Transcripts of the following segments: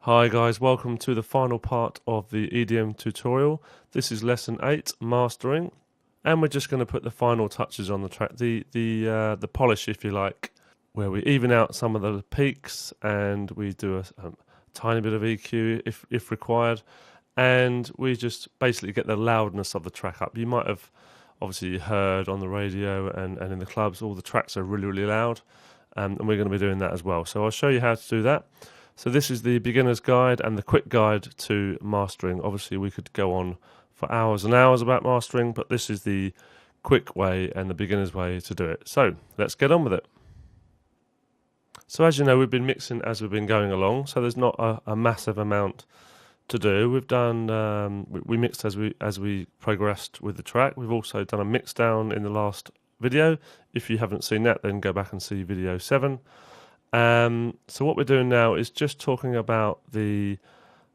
Hi guys, welcome to the final part of the EDM tutorial. This is lesson 8, mastering, and we're just going to put the final touches on the track, the polish if you like, where we even out some of the peaks and we do a tiny bit of EQ if required, and we just basically get the loudness of the track up. You might have obviously heard on the radio and in the clubs all the tracks are really loud, and we're going to be doing that as well. So I'll show you how to do that. So this is the beginner's guide and the quick guide to mastering. Obviously we could go on for hours and hours about mastering, but this is the quick way and the beginner's way to do it. So let's get on with it. So as you know, we've been mixing as we've been going along, so there's not a massive amount to do. We've done we mixed as we progressed with the track. We've also done a mix down in the last video. If you haven't seen that, then go back and see video 7. So what we're doing now is just talking about the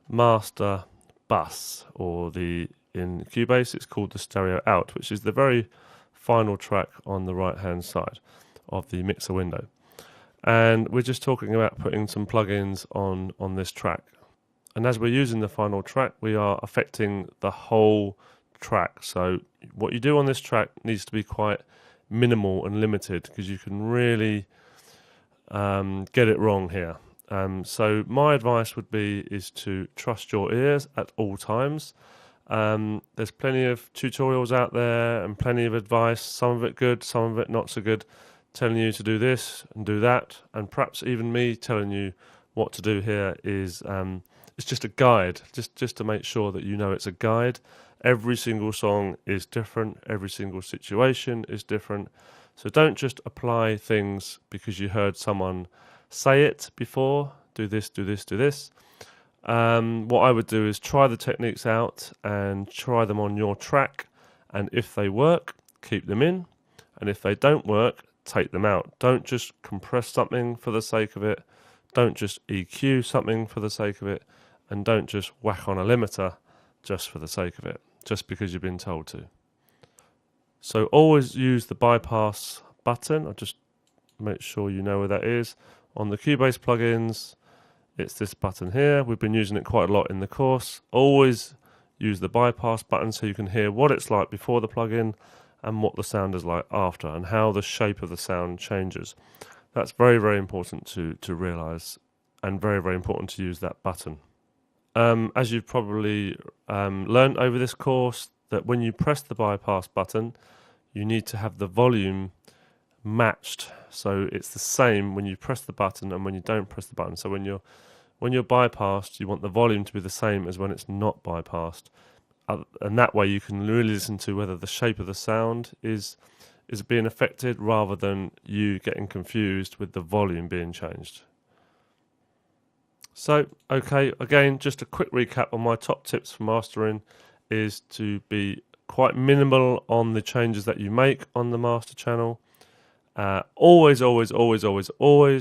master bus, or in Cubase it's called the stereo out, which is the very final track on the right hand side of the mixer window. And we're just talking about putting some plugins on this track. And as we're using the final track, we are affecting the whole track. So what you do on this track needs to be quite minimal and limited, because you can really get it wrong here. So my advice would be to trust your ears at all times. There's plenty of tutorials out there and plenty of advice, some of it good, some of it not so good, telling you to do this and do that, and perhaps even me telling you what to do here is it's just a guide, just to make sure that you know it's a guide. Every single song is different, every single situation is different. So don't just apply things because you heard someone say it before. Do this, do this, do this. What I would do is try the techniques out and try them on your track. And if they work, keep them in. And if they don't work, take them out. Don't just compress something for the sake of it. Don't just EQ something for the sake of it. And don't just whack on a limiter just for the sake of it, just because you've been told to. So always use the bypass button. I'll just make sure you know where that is. On the Cubase plugins, it's this button here. We've been using it quite a lot in the course. Always use the bypass button so you can hear what it's like before the plugin and what the sound is like after, and how the shape of the sound changes. That's very important to realize, and very important to use that button. As you've probably learned over this course, that when you press the bypass button, you need to have the volume matched. So it's the same when you press the button and when you don't press the button. So when you're bypassed, you want the volume to be the same as when it's not bypassed. And that way you can really listen to whether the shape of the sound is being affected, rather than you getting confused with the volume being changed. So, okay, again, just a quick recap on my top tips for mastering is to be quite minimal on the changes that you make on the master channel. Always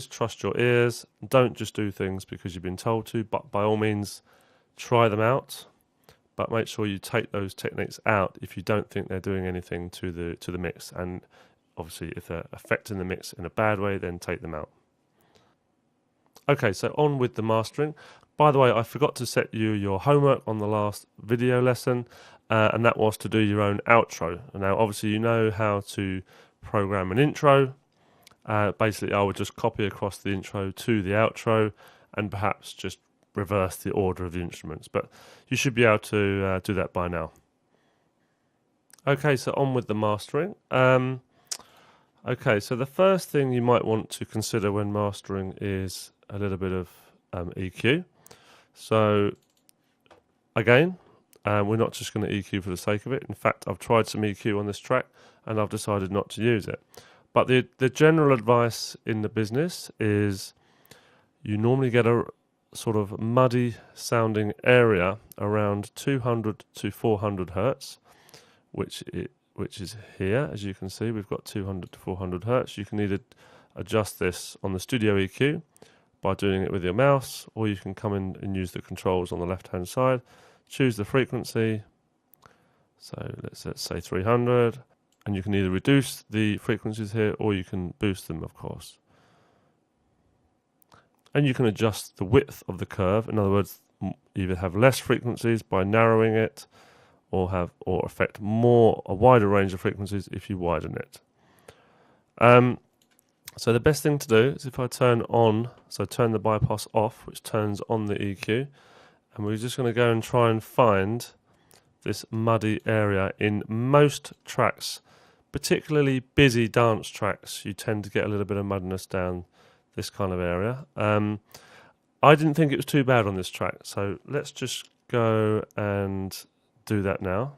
trust your ears. Don't just do things because you've been told to, but by all means try them out. But make sure you take those techniques out if you don't think they're doing anything to the mix. And obviously if they're affecting the mix in a bad way, then take them out. Okay, so on with the mastering. By the way, I forgot to set you your homework on the last video lesson, and that was to do your own outro. Now, obviously, you know how to program an intro. Basically, I would just copy across the intro to the outro, and perhaps just reverse the order of the instruments. But you should be able to do that by now. Okay, so on with the mastering. Okay, so the first thing you might want to consider when mastering is a little bit of EQ. So again, we're not just going to EQ for the sake of it. In fact, I've tried some EQ on this track and I've decided not to use it. But the general advice in the business is you normally get a sort of muddy sounding area around 200 to 400 hertz, which is here. As you can see, we've got 200 to 400 hertz. You can either adjust this on the studio EQ by doing it with your mouse, or you can come in and use the controls on the left hand side, choose the frequency. So let's say 300, and you can either reduce the frequencies here or you can boost them, of course. and you can adjust the width of the curve. In other words, either have less frequencies by narrowing it, or affect a wider range of frequencies if you widen it. So the best thing to do is if I turn the bypass off, which turns on the EQ, and we're just going to go and try and find this muddy area in most tracks, particularly busy dance tracks. You tend to get a little bit of muddiness down this kind of area. I didn't think it was too bad on this track, so let's just go and do that now.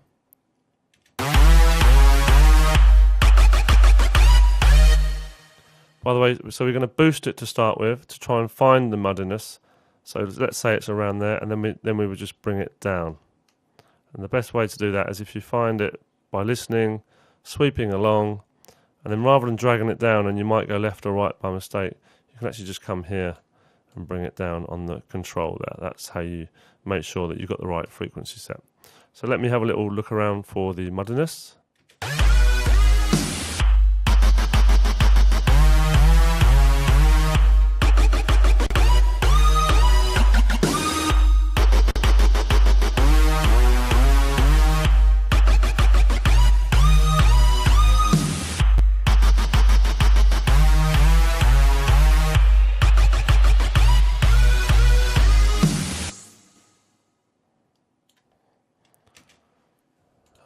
By the way, so we're going to boost it to start with to try and find the muddiness. So let's say it's around there, and then we would just bring it down. And the best way to do that is if you find it by listening, sweeping along, and then rather than dragging it down, and you might go left or right by mistake, you can actually just come here and bring it down on the control there. That's how you make sure that you've got the right frequency set. So let me have a little look around for the muddiness.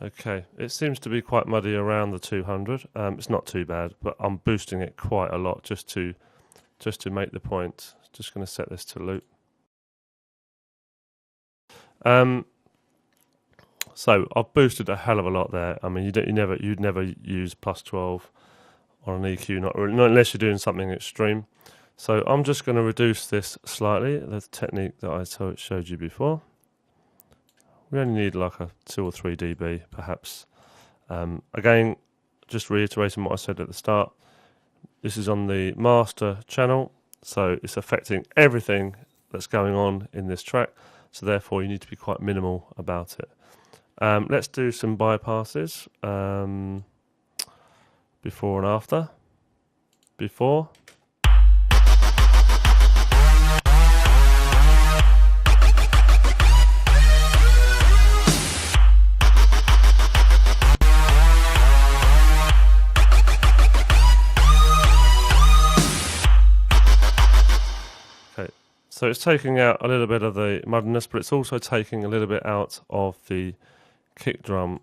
Okay, it seems to be quite muddy around the 200. It's not too bad, but I'm boosting it quite a lot just to make the point. Just going to set this to loop. So I've boosted a hell of a lot there. I mean, you'd never use +12 on an EQ, not unless you're doing something extreme. So I'm just going to reduce this slightly. The technique that I showed you before. We only need like a 2 or 3 dB, perhaps. Again, just reiterating what I said at the start, this is on the master channel, so it's affecting everything that's going on in this track, so therefore you need to be quite minimal about it. Let's do some bypasses, before and after. Before. So it's taking out a little bit of the muddiness, but it's also taking a little bit out of the kick drum.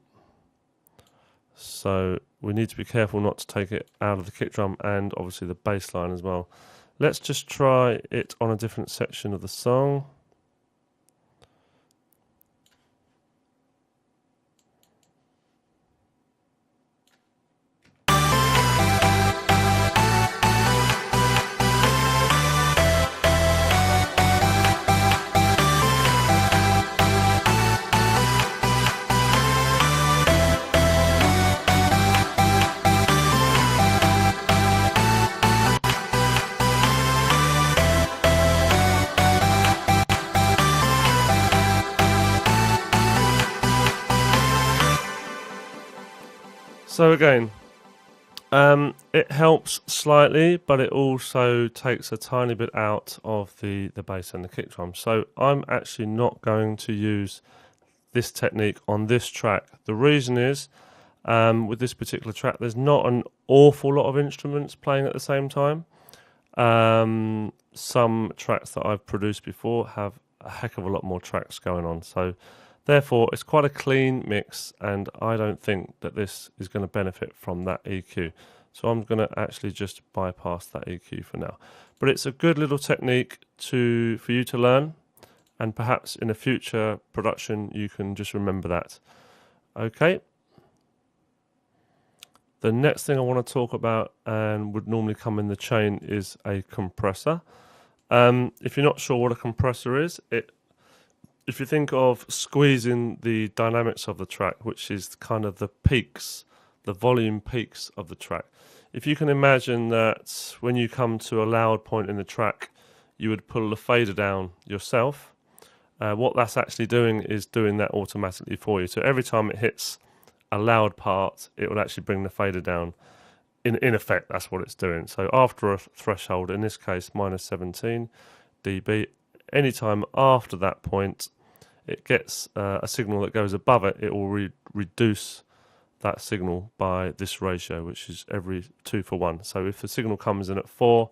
So we need to be careful not to take it out of the kick drum and obviously the bass line as well. Let's just try it on a different section of the song. So again, it helps slightly, but it also takes a tiny bit out of the bass and the kick drum. So I'm actually not going to use this technique on this track. The reason is, with this particular track, there's not an awful lot of instruments playing at the same time. Some tracks that I've produced before have a heck of a lot more tracks going on. So therefore, it's quite a clean mix, and I don't think that this is going to benefit from that EQ. So I'm going to actually just bypass that EQ for now. But it's a good little technique for you to learn, and perhaps in a future production you can just remember that. Okay. The next thing I want to talk about, and would normally come in the chain, is a compressor. If you're not sure what a compressor is, if you think of squeezing the dynamics of the track, which is kind of the peaks, the volume peaks of the track. If you can imagine that when you come to a loud point in the track, you would pull the fader down yourself. What that's actually doing is doing that automatically for you. So every time it hits a loud part, it will actually bring the fader down. In effect, that's what it's doing. So after a threshold, in this case, -17, dB. Anytime after that point, it gets a signal that goes above it, it will reduce that signal by this ratio, which is every 2 for 1. So if the signal comes in at 4,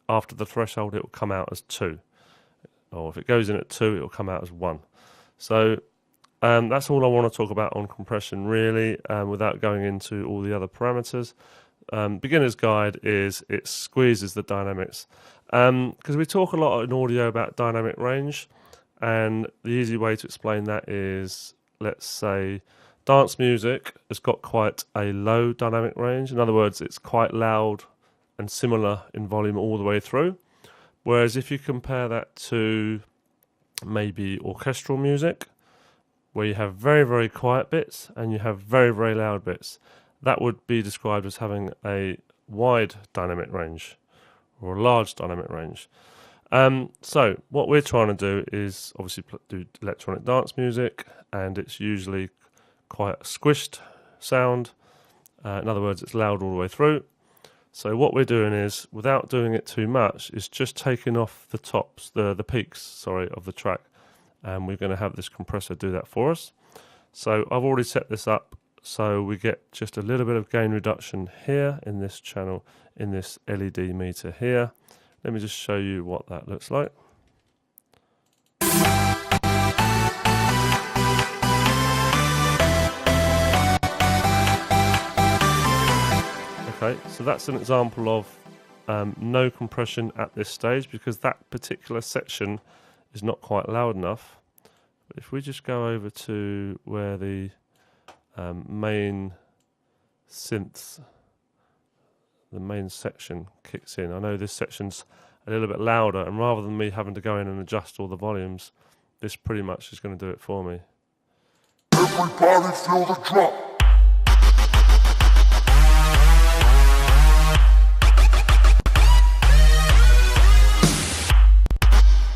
after the threshold, it will come out as 2. Or if it goes in at 2, it will come out as 1. So that's all I want to talk about on compression, really, without going into all the other parameters. Beginner's guide is it squeezes the dynamics. Because we talk a lot in audio about dynamic range, and the easy way to explain that is, let's say, dance music has got quite a low dynamic range. In other words, it's quite loud and similar in volume all the way through. Whereas if you compare that to maybe orchestral music, where you have very, very quiet bits and you have very, very loud bits, that would be described as having a wide dynamic range or a large dynamic range. So what we're trying to do is obviously do electronic dance music, and it's usually quite a squished sound. In other words, it's loud all the way through. So what we're doing is, without doing it too much, is just taking off the tops, the peaks, of the track. And we're going to have this compressor do that for us. So I've already set this up so we get just a little bit of gain reduction here in this channel, in this LED meter here. Let me just show you what that looks like. Okay, so that's an example of no compression at this stage, because that particular section is not quite loud enough. But if we just go over to where the main synths, the main section kicks in. I know this section's a little bit louder, and rather than me having to go in and adjust all the volumes, this pretty much is going to do it for me. Everybody feel the drop.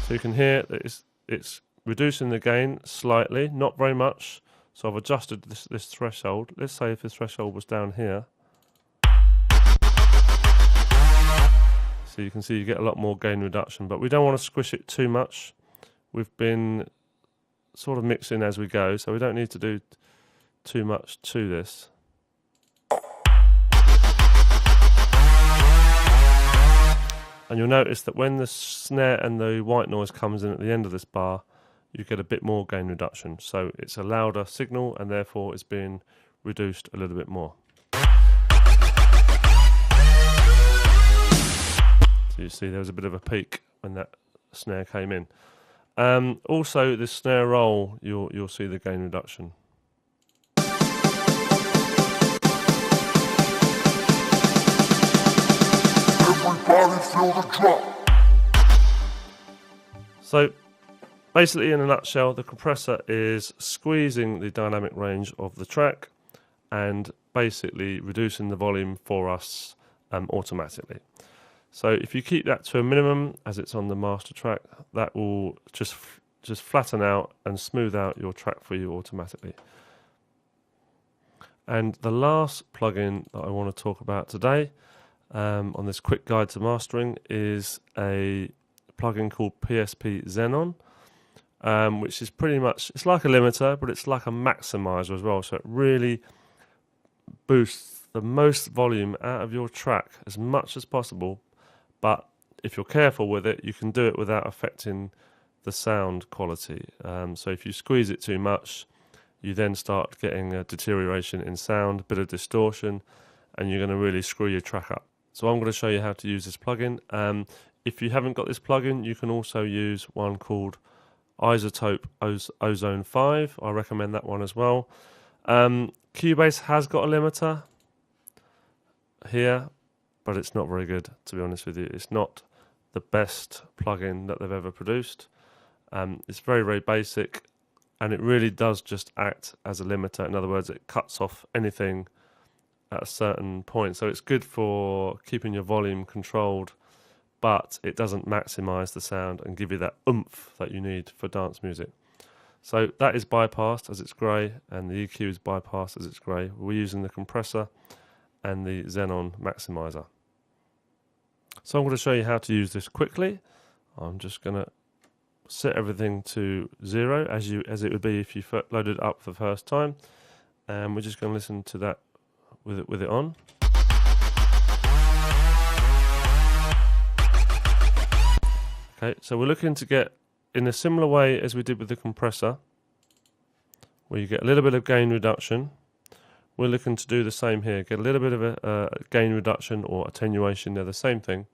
So you can hear that it's reducing the gain slightly, not very much. So I've adjusted this threshold. Let's say if the threshold was down here. So you can see you get a lot more gain reduction, but we don't want to squish it too much. We've been sort of mixing as we go, so we don't need to do too much to this. And you'll notice that when the snare and the white noise comes in at the end of this bar, you get a bit more gain reduction. So it's a louder signal, and therefore it's being reduced a little bit more. So you see there was a bit of a peak when that snare came in. Also, the snare roll, you'll see the gain reduction. Everybody feel the drop. So basically, in a nutshell, the compressor is squeezing the dynamic range of the track and basically reducing the volume for us automatically. So if you keep that to a minimum as it's on the master track, that will just flatten out and smooth out your track for you automatically. And the last plugin that I want to talk about today on this quick guide to mastering is a plugin called PSP Xenon, which is pretty much, it's like a limiter, but it's like a maximizer as well. So it really boosts the most volume out of your track as much as possible. But if you're careful with it, you can do it without affecting the sound quality. So if you squeeze it too much, you then start getting a deterioration in sound, a bit of distortion, and you're going to really screw your track up. So I'm going to show you how to use this plugin. If you haven't got this plugin, you can also use one called Isotope Ozone 5. I recommend that one as well. Cubase has got a limiter here, but it's not very good, to be honest with you. It's not the best plugin that they've ever produced. It's very, very basic, and it really does just act as a limiter. In other words, it cuts off anything at a certain point. So it's good for keeping your volume controlled, but it doesn't maximize the sound and give you that oomph that you need for dance music. So that is bypassed as it's grey, and the EQ is bypassed as it's grey. We're using the compressor and the Xenon maximizer. So I'm going to show you how to use this quickly. I'm just going to set everything to 0 as it would be if you loaded it up for the first time, and we're just going to listen to that with it on. Okay, so we're looking to get in a similar way as we did with the compressor, where you get a little bit of gain reduction. We're looking to do the same here, get a little bit of a gain reduction or attenuation. They're the same thing.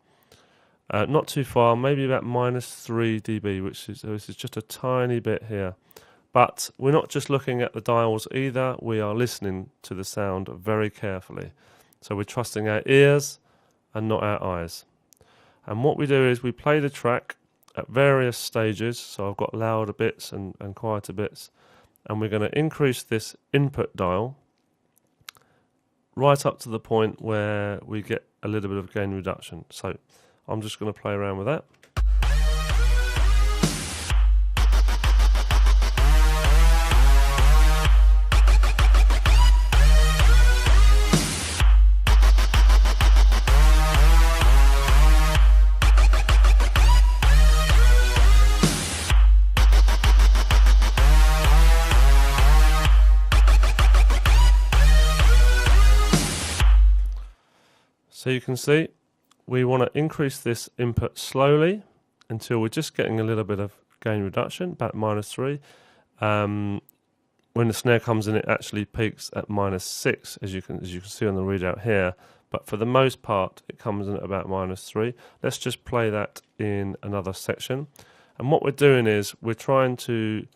Not too far, maybe about -3 dB, which is just a tiny bit here. But we're not just looking at the dials either, we are listening to the sound very carefully. So we're trusting our ears and not our eyes. And what we do is we play the track at various stages. So I've got louder bits and quieter bits. And we're going to increase this input dial right up to the point where we get a little bit of gain reduction. So I'm just going to play around with that. So you can see we want to increase this input slowly until we're just getting a little bit of gain reduction, about -3. When the snare comes in, it actually peaks at -6, as you can see on the readout here. But for the most part, it comes in at about -3. Let's just play that in another section. And what we're doing is we're trying to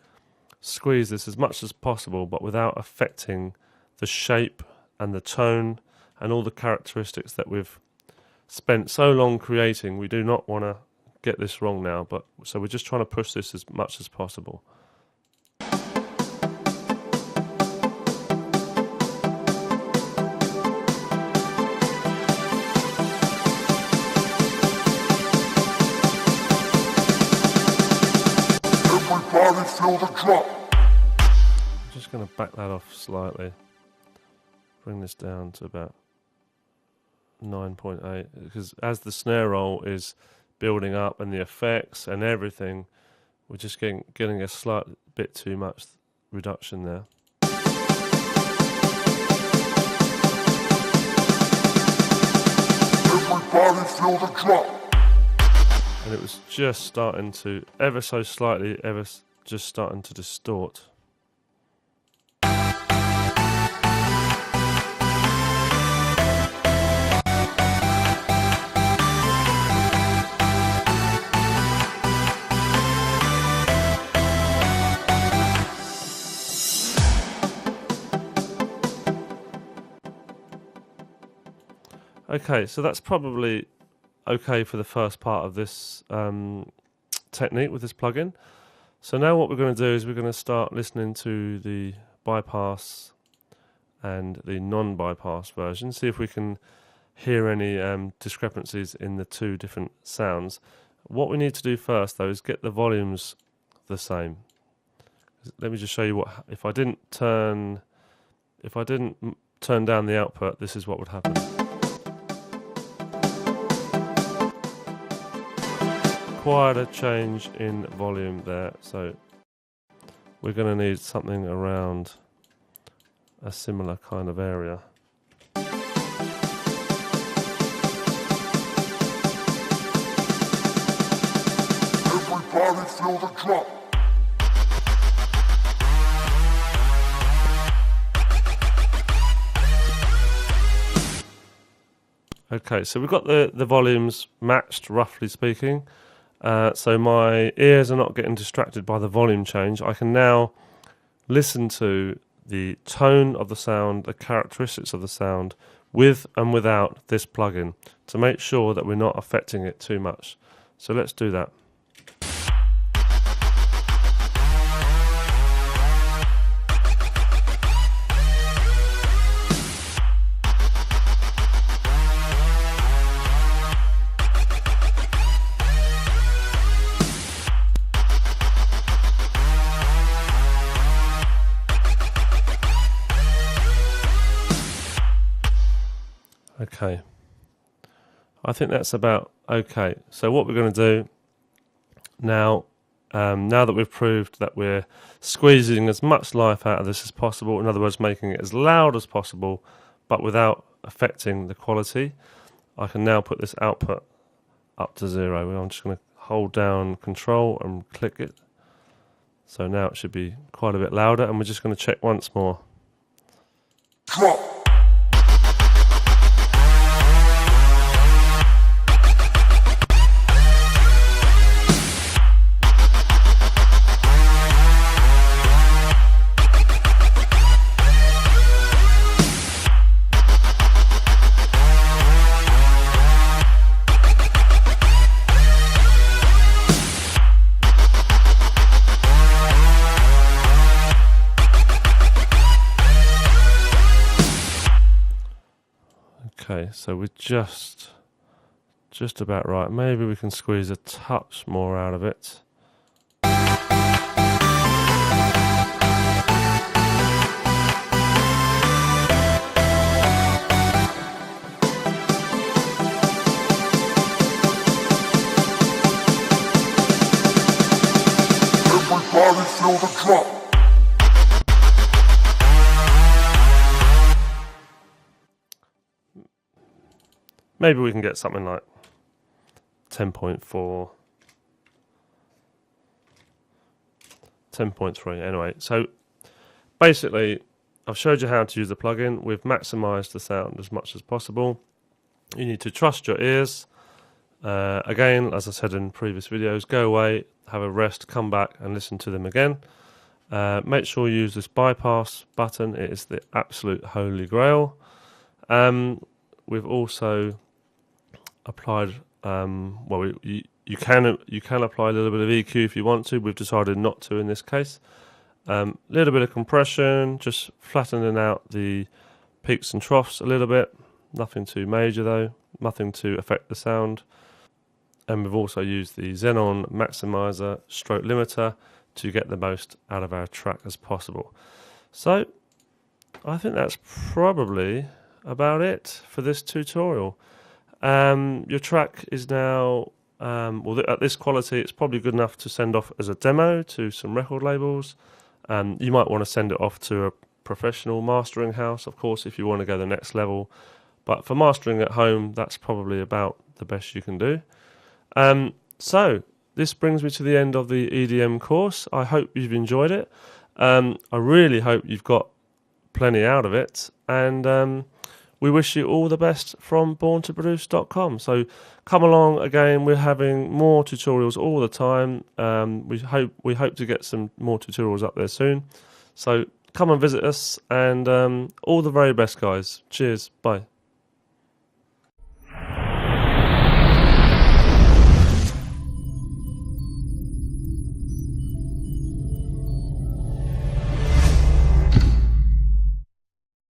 squeeze this as much as possible, but without affecting the shape and the tone and all the characteristics that we've spent so long creating. We do not want to get this wrong now, so we're just trying to push this as much as possible. Everybody feel the drop. I'm just going to back that off slightly. Bring this down to about 9.8, because as the snare roll is building up and the effects and everything, we're just getting a slight bit too much reduction there. Everybody feel the drop. And it was just starting to, ever so slightly, just starting to distort. Okay, so that's probably okay for the first part of this technique with this plugin. So now what we're going to do is we're going to start listening to the bypass and the non-bypass version, see if we can hear any discrepancies in the two different sounds. What we need to do first, though, is get the volumes the same. Let me just show you what if I didn't turn down the output. This is what would happen. Quite a change in volume there, so we're going to need something around a similar kind of area. Everybody feel the drop. Okay, so we've got the volumes matched, roughly speaking. So my ears are not getting distracted by the volume change. I can now listen to the tone of the sound, the characteristics of the sound, with and without this plugin, to make sure that we're not affecting it too much. So let's do that. Okay, I think that's about okay. So what we're going to do Now, now that we've proved that we're squeezing as much life out of this as possible, in other words, making it as loud as possible, but without affecting the quality, I can now put this output up to 0. I'm just going to hold down Control and click it. So now it should be quite a bit louder, and we're just going to check once more. Drop. Okay, so we're just about right. Maybe we can squeeze a touch more out of it. Everybody feel the drop. Maybe we can get something like 10.4, 10.3. Anyway, so basically, I've showed you how to use the plugin. We've maximised the sound as much as possible. You need to trust your ears. Again, as I said in previous videos, go away, have a rest, come back and listen to them again. Make sure you use this bypass button. It is the absolute holy grail. We've also applied, you can apply a little bit of EQ if you want to. We've decided not to in this case. Little bit of compression, just flattening out the peaks and troughs a little bit. Nothing too major though, nothing to affect the sound. And we've also used the Xenon maximizer stroke limiter to get the most out of our track as possible. So I think that's probably about it for this tutorial. Your track is now, at this quality, it's probably good enough to send off as a demo to some record labels. You might want to send it off to a professional mastering house, of course, if you want to go the next level. But for mastering at home, that's probably about the best you can do. So this brings me to the end of the EDM course. I hope you've enjoyed it. I really hope you've got plenty out of it. And we wish you all the best from borntoproduce.com. So come along again. We're having more tutorials all the time. We hope to get some more tutorials up there soon. So come and visit us, and all the very best, guys. Cheers. Bye.